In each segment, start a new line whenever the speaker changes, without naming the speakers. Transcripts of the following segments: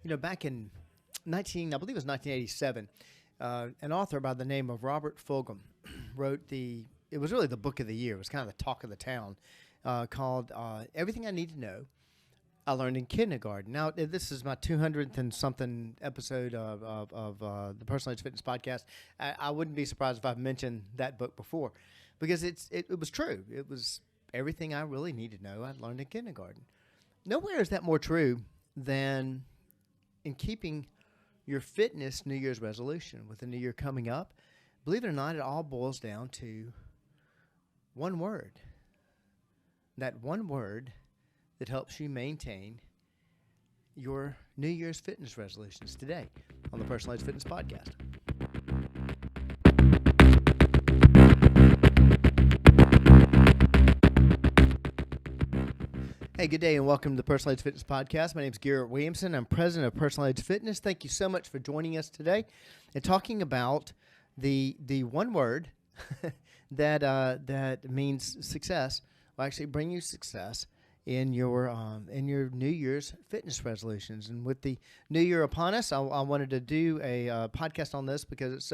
Back in I believe it was 1987, an author by the name of Robert Fulghum wrote it was really the book of the year. It was kind of the talk of the town, called Everything I Need to Know I Learned in Kindergarten. Now, this is my 200th and something episode of the Personal Edge Fitness Podcast. I wouldn't be surprised if I've mentioned that book before, because it was true. It was everything I really needed to know I learned in kindergarten. Nowhere is that more true than in keeping your fitness New Year's resolution. With the new year coming up, believe it or not, it all boils down to one word. That one word that helps you maintain your New Year's fitness resolutions today on the Personal Edge Fitness Podcast. Hey, good day and welcome to the Personal Edge Fitness Podcast. My name is Garrett Williamson. I'm president of Personal Edge Fitness. Thank you so much for joining us today and talking about the one word that means success, will actually bring you success in your New Year's fitness resolutions. And with the new year upon us, I wanted to do a podcast on this because it's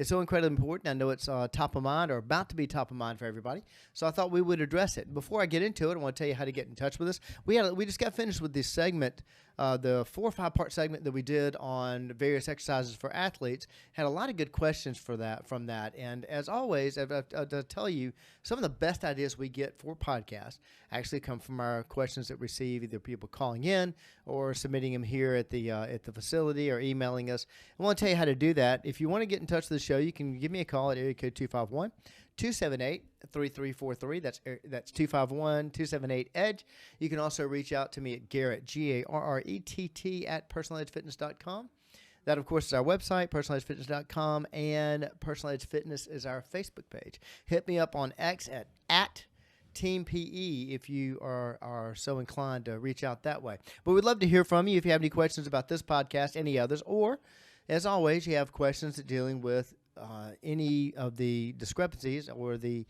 so incredibly important. I know it's top of mind or about to be top of mind for everybody. So I thought we would address it. Before I get into it, I want to tell you how to get in touch with us. We just got finished with this segment, the 4 or 5 part segment that we did on various exercises for athletes. Had a lot of good questions from that. And as always, I'll tell you, some of the best ideas we get for podcasts actually come from our questions that receive either people calling in or submitting them here at the facility or emailing us. I want to tell you how to do that. If you want to get in touch with the show, you can give me a call at area code 251-278-3343. That's 251-278-EDGE. You can also reach out to me at Garrett, Garrett, at personaledgefitness.com. That, of course, is our website, personaledgefitness.com, and Personal Edge Fitness is our Facebook page. Hit me up on X at Team PE if you are so inclined to reach out that way. But we'd love to hear from you if you have any questions about this podcast, any others, or, as always, you have questions dealing with any of the discrepancies or the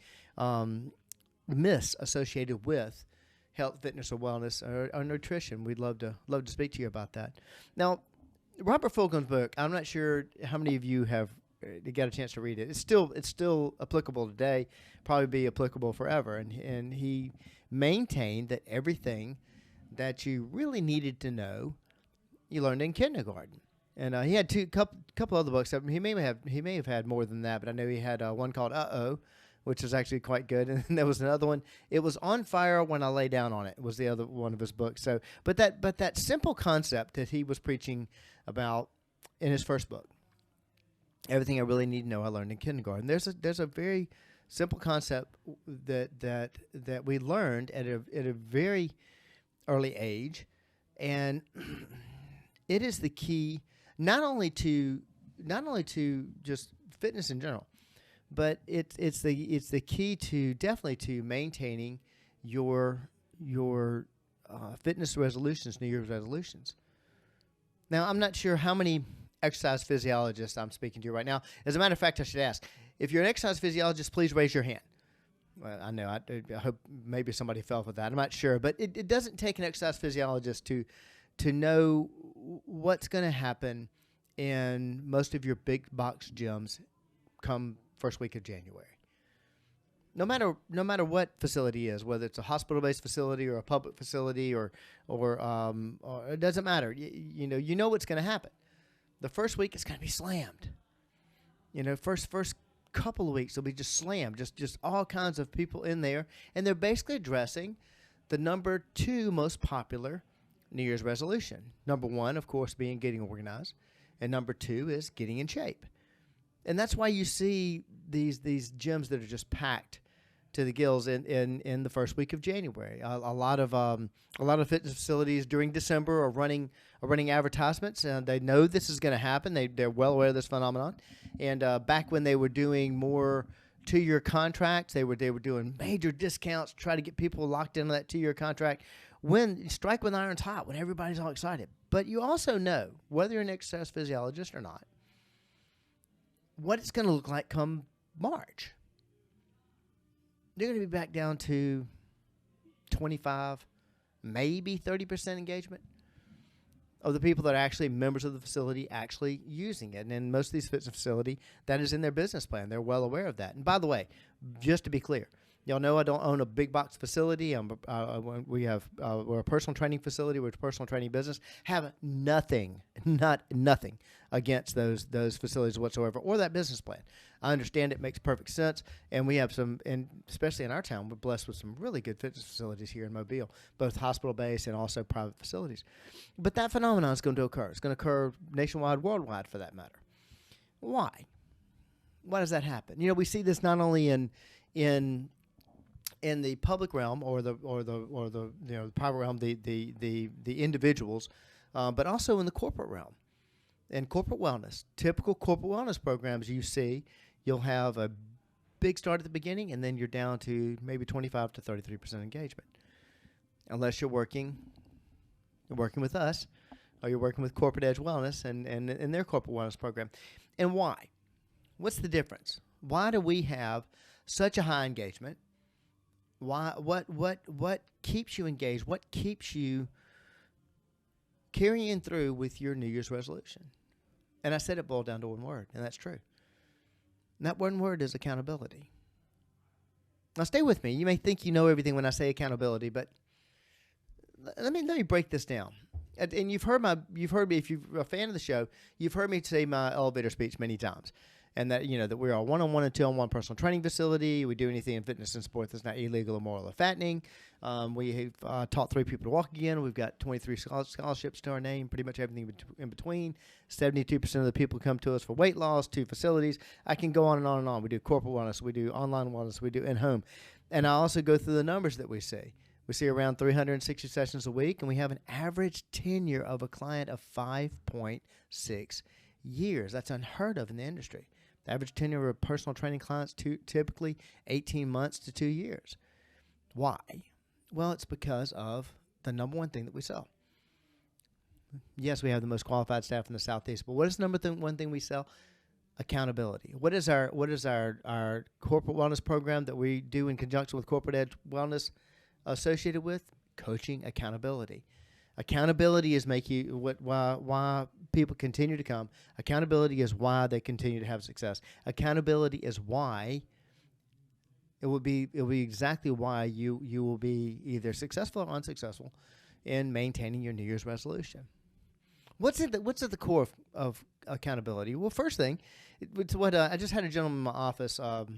myths associated with health, fitness, or wellness, or nutrition. We'd love to speak to you about that. Now, Robert Fulghum's book, I'm not sure how many of you have got a chance to read it. It's still applicable today, probably be applicable forever. And he maintained that everything that you really needed to know, you learned in kindergarten. And he had couple other books. He may have had more than that, but I know he had one called Uh-Oh, which is actually quite good. And there was another one. It was On Fire When I Lay Down on It was the other one of his books. So, but that simple concept that he was preaching about in his first book, everything I really need to know I learned in kindergarten. There's a very simple concept that we learned at a very early age, and it is the key not only to just fitness in general, but it's the key to definitely to maintaining your fitness resolutions, New Year's resolutions. Now, I'm not sure how many exercise physiologists I'm speaking to right now. As a matter of fact, I should ask, if you're an exercise physiologist, please raise your hand. Well, I know, I hope maybe somebody fell for that. I'm not sure, but it doesn't take an exercise physiologist to know what's going to happen in most of your big box gyms come first week of January. No matter what facility is, whether it's a hospital-based facility or a public facility or it doesn't matter. You know what's going to happen. The first week it's going to be slammed. First couple of weeks will be just slammed, just all kinds of people in there, and they're basically addressing the number 2 most popular New Year's resolution. Number 1, of course, being getting organized, and number 2 is getting in shape. And that's why you see these gyms that are just packed to the gills in the first week of January. A lot of fitness facilities during December are running advertisements, and they know this is going to happen. They're well aware of this phenomenon. And back when they were doing more 2-year contracts, they were doing major discounts to try to get people locked into that 2-year contract. When strike when the iron's hot, when everybody's all excited. But you also know, whether you're an exercise physiologist or not, what it's going to look like come March. They're going to be back down to 25, maybe 30% engagement. of the people that are actually members of the facility actually using it. And in most of these fitness facility, that is in their business plan. They're well aware of that. And by the way, just to be clear, y'all know I don't own a big box facility. We're a personal training facility. We're a personal training business. Have nothing against those facilities whatsoever or that business plan. I understand it makes perfect sense, and we have some, and especially in our town, we're blessed with some really good fitness facilities here in Mobile, both hospital-based and also private facilities. But that phenomenon is going to occur. It's going to occur nationwide, worldwide, for that matter. Why? Why does that happen? You know, we see this not only in the public realm or the private realm, the individuals, but also in the corporate realm. In corporate wellness, typical corporate wellness programs you see, you'll have a big start at the beginning, and then you're down to maybe 25 to 33% engagement, unless you're working with us, or you're working with Corporate Edge Wellness and their corporate wellness program. And why? What's the difference? Why do we have such a high engagement? Why? What keeps you engaged? What keeps you carrying through with your New Year's resolution? And I said it boiled down to one word, and that's true. And that one word is accountability. Now, stay with me. You may think you know everything when I say accountability, but let me break this down. And you've heard me, if you're a fan of the show, you've heard me say my elevator speech many times. And that, you know, that we're a one-on-one and two-on-one personal training facility. We do anything in fitness and sport that's not illegal, immoral, or fattening. We have taught 3 people to walk again. We've got 23 scholarships to our name, pretty much everything in between. 72% of the people come to us for weight loss, 2 facilities. I can go on and on and on. We do corporate wellness. We do online wellness. We do in-home. And I also go through the numbers that we see. We see around 360 sessions a week, and we have an average tenure of a client of 5.6 years. That's unheard of in the industry. The average tenure of personal training clients typically 18 months to 2 years. Why? Well, it's because of the number one thing that we sell. Yes, we have the most qualified staff in the Southeast, but what is the one thing we sell? Accountability. What is our corporate wellness program that we do in conjunction with Corporate Edge Wellness associated with? Coaching accountability. Accountability is why people continue to come. Accountability is why they continue to have success. Accountability is why it will be exactly why you will be either successful or unsuccessful in maintaining your New Year's resolution. What's at the core of accountability? Well, first thing, it's what I just had a gentleman in my office, gosh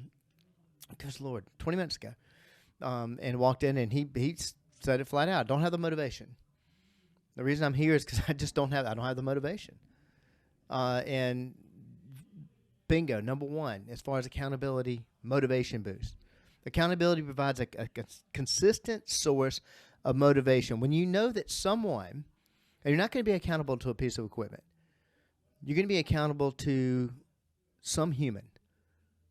Lord, 20 minutes ago, and walked in and he said it flat out. Don't have the motivation. The reason I'm here is because I don't have the motivation. And bingo, number one, as far as accountability, motivation boost. Accountability provides a consistent source of motivation. When you know that someone, and you're not going to be accountable to a piece of equipment, you're going to be accountable to some human,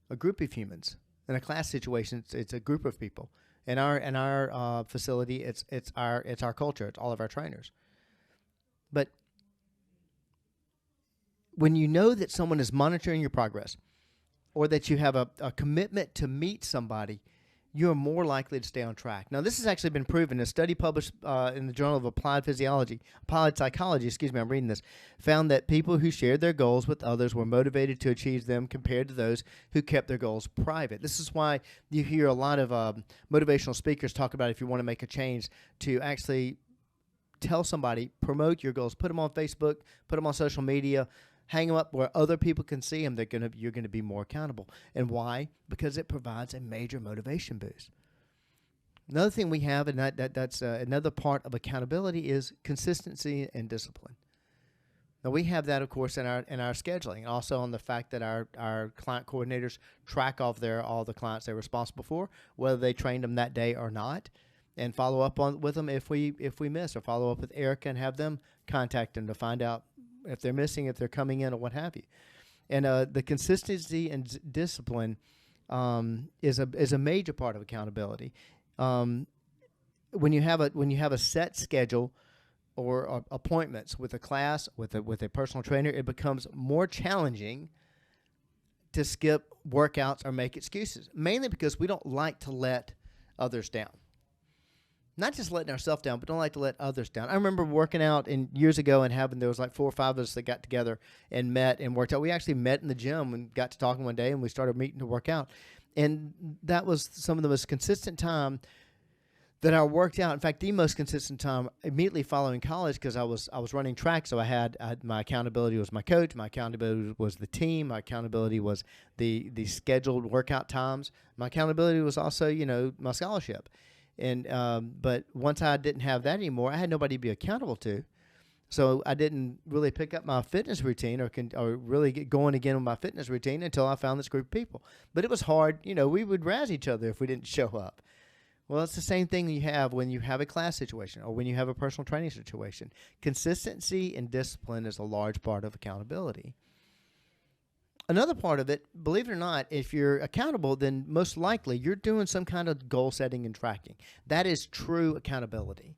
a group of humans. In a class situation, it's a group of people. In our facility, it's our culture. It's all of our trainers. But when you know that someone is monitoring your progress or that you have a commitment to meet somebody, you're more likely to stay on track. Now, this has actually been proven. A study published in the Journal of Applied Psychology, I'm reading this, found that people who shared their goals with others were motivated to achieve them compared to those who kept their goals private. This is why you hear a lot of motivational speakers talk about, if you want to make a change, to actually tell somebody, promote your goals, put them on Facebook, put them on social media, hang them up where other people can see them. You're going to be more accountable. And why? Because it provides a major motivation boost. Another thing we have, and that's another part of accountability, is consistency and discipline. Now, we have that, of course, in our scheduling, and also on the fact that our client coordinators track off all the clients they're responsible for, whether they trained them that day or not, and follow up with them if we miss, or follow up with Erica and have them contact them to find out if they're missing, if they're coming in, or what have you. And the consistency and discipline is a major part of accountability. When you have a set schedule or appointments with a class, with a personal trainer, it becomes more challenging to skip workouts or make excuses, mainly because we don't like to let others down. not just letting ourselves down, but don't like to let others down. I remember working out years ago and there was like 4 or 5 of us that got together and met and worked out. We actually met in the gym and got to talking one day, and we started meeting to work out. And that was some of the most consistent time that I worked out. In fact, the most consistent time immediately following college, because I was running track. So I had my accountability was my coach. My accountability was the team. My accountability was the scheduled workout times. My accountability was also, my scholarship. And but once I didn't have that anymore, I had nobody to be accountable to. So I didn't really pick up my fitness routine or really get going again with my fitness routine until I found this group of people. But it was hard. We would razz each other if we didn't show up. Well, it's the same thing you have when you have a class situation or when you have a personal training situation. Consistency and discipline is a large part of accountability. Another part of it, believe it or not, if you're accountable, then most likely you're doing some kind of goal setting and tracking. That is true accountability.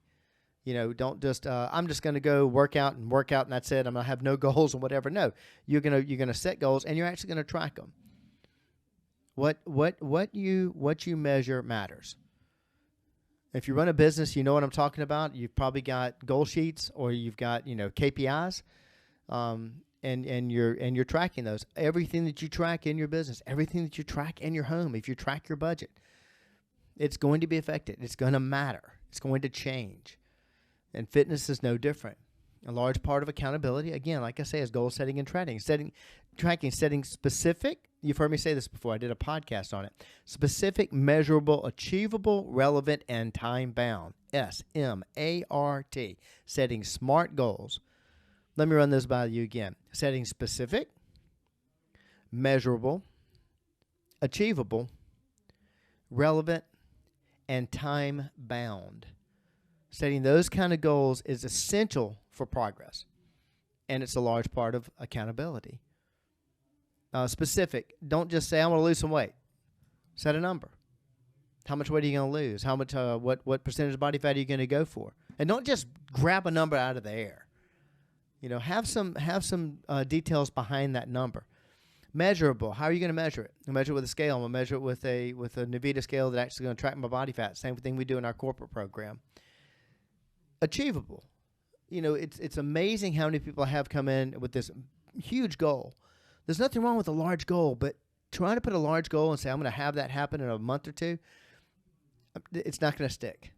Don't just I'm just going to go work out and that's it. I'm going to have no goals and whatever. No, you're going to set goals and you're actually going to track them. What you measure matters. If you run a business, you know what I'm talking about. You've probably got goal sheets or you've got KPIs, and you're tracking those. Everything that you track in your business, everything that you track in your home. If you track your budget, it's going to be affected. It's going to matter. It's going to change. And fitness is no different. A large part of accountability, again, like I say, is goal setting and tracking. Setting specific, you've heard me say this before, I did a podcast on it, specific, measurable, achievable, relevant, and time-bound, SMART, setting SMART goals. Let me run this by you again. Setting specific, measurable, achievable, relevant, and time-bound. Setting those kind of goals is essential for progress, and it's a large part of accountability. Specific, don't just say, I want to lose some weight. Set a number. How much weight are you going to lose? How much? What percentage of body fat are you going to go for? And don't just grab a number out of the air. Have some details behind that number. Measurable. How are you going to measure it? I'll measure it with a scale. I'm going to measure it with a Navita scale that's actually going to track my body fat. Same thing we do in our corporate program. Achievable. It's amazing how many people have come in with this huge goal. There's nothing wrong with a large goal, but trying to put a large goal and say, I'm going to have that happen in a month or two, it's not going to stick.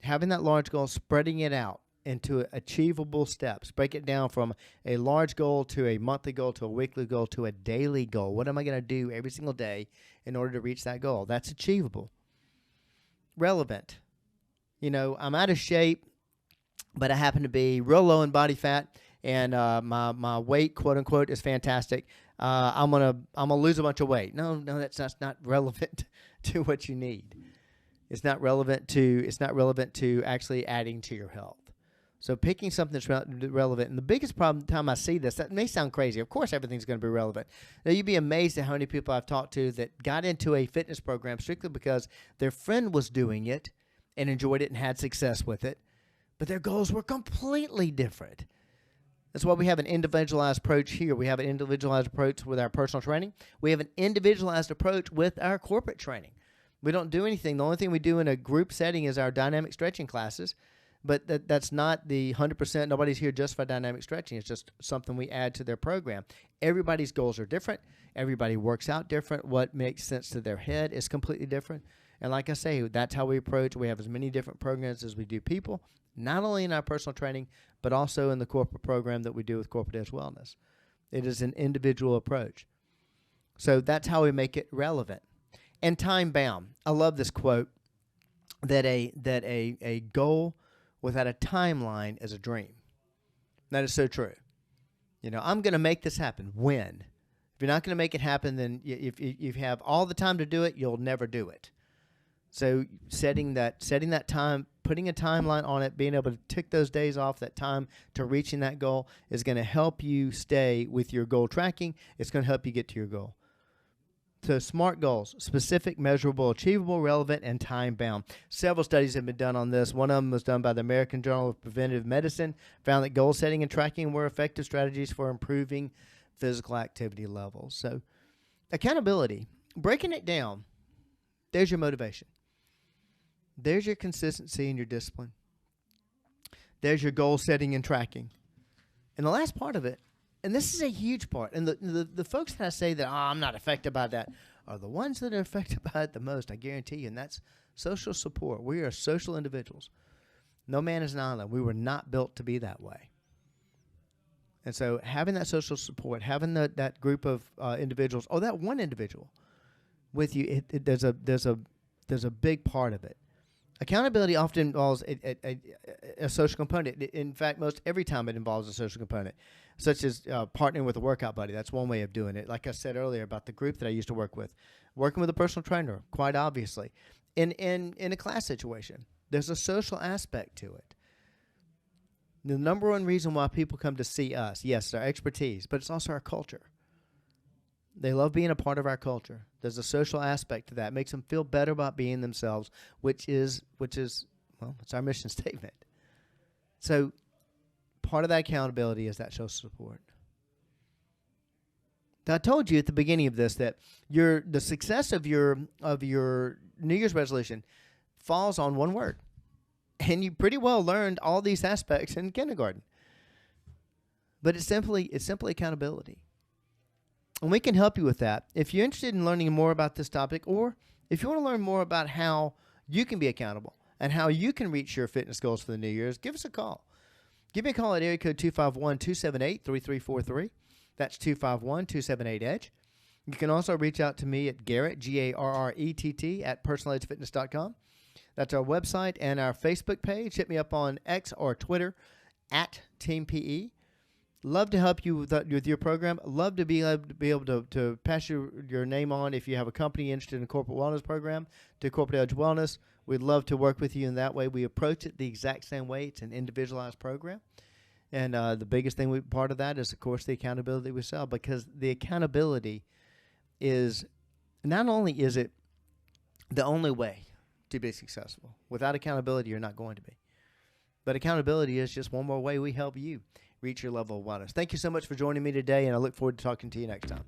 Having that large goal, spreading it out into achievable steps, break it down from a large goal to a monthly goal to a weekly goal to a daily goal. What am I going to do every single day in order to reach that goal? That's achievable. Relevant. I'm out of shape, but I happen to be real low in body fat, and my weight, quote unquote, is fantastic. I'm gonna lose a bunch of weight. No, that's not relevant to what you need. It's not relevant to actually adding to your health. So picking something that's relevant. And the biggest time I see this, that may sound crazy. Of course, everything's going to be relevant. Now, you'd be amazed at how many people I've talked to that got into a fitness program strictly because their friend was doing it and enjoyed it and had success with it, but their goals were completely different. That's why we have an individualized approach here. We have an individualized approach with our personal training. We have an individualized approach with our corporate training. We don't do anything. The only thing we do in a group setting is our dynamic stretching classes, but that's not the 100%. Nobody's here just for dynamic stretching. It's just something we add to their program. Everybody's goals are different. Everybody works out different. What makes sense to their head is completely different. And like I say, that's how we approach. We have as many different programs as we do people, not only in our personal training, but also in the corporate program that we do with Corporate Edge Wellness. It is an individual approach. So that's how we make it relevant. And time-bound. I love this quote that a goal without a timeline is a dream. That is so true. I'm going to make this happen. When? If you're not going to make it happen, then if you have all the time to do it, you'll never do it. So setting that time, putting a timeline on it, being able to tick those days off, that time to reaching that goal is going to help you stay with your goal tracking. It's going to help you get to your goal. So SMART goals: specific, measurable, achievable, relevant, and time-bound. Several studies have been done on this. One of them was done by the American Journal of Preventive Medicine, found that goal setting and tracking were effective strategies for improving physical activity levels. So accountability, breaking it down, there's your motivation. There's your consistency and your discipline. There's your goal setting and tracking. And the last part of it, and this is a huge part, and the folks that I say that, I'm not affected by that, are the ones that are affected by it the most, I guarantee you, and that's social support. We are social individuals. No man is an island. We were not built to be that way. And so having that social support, having that group of individuals, or that one individual with you, there's a big part of it. Accountability often involves a social component. In fact, most every time it involves a social component, such as partnering with a workout buddy. That's one way of doing it. Like I said earlier about the group that I used to work with, working with a personal trainer, quite obviously. In a class situation, there's a social aspect to it. The number one reason why people come to see us, yes, our expertise, but it's also our culture. They love being a part of our culture. There's a social aspect to that. It makes them feel better about being themselves, which is well, it's our mission statement. So part of that accountability is that social support. Now, I told you at the beginning of this that the success of your New Year's resolution falls on one word. And you pretty well learned all these aspects in kindergarten. But it's simply accountability. And we can help you with that. If you're interested in learning more about this topic, or if you want to learn more about how you can be accountable and how you can reach your fitness goals for the New Year's, give us a call. Give me a call at area code 251-278-3343. That's 251-278-EDGE. You can also reach out to me at Garrett, Garrett, at personaledgefitness.com. That's our website and our Facebook page. Hit me up on X or Twitter at Team PE. Love to help you with your program. Love to be able to pass your name on if you have a company interested in a corporate wellness program to Corporate Edge Wellness. We'd love to work with you in that way. We approach it the exact same way. It's an individualized program. And the biggest thing, part of that is, of course, the accountability we sell, because the accountability is, not only is it the only way to be successful. Without accountability, you're not going to be. But accountability is just one more way we help you reach your level of wellness. Thank you so much for joining me today, and I look forward to talking to you next time.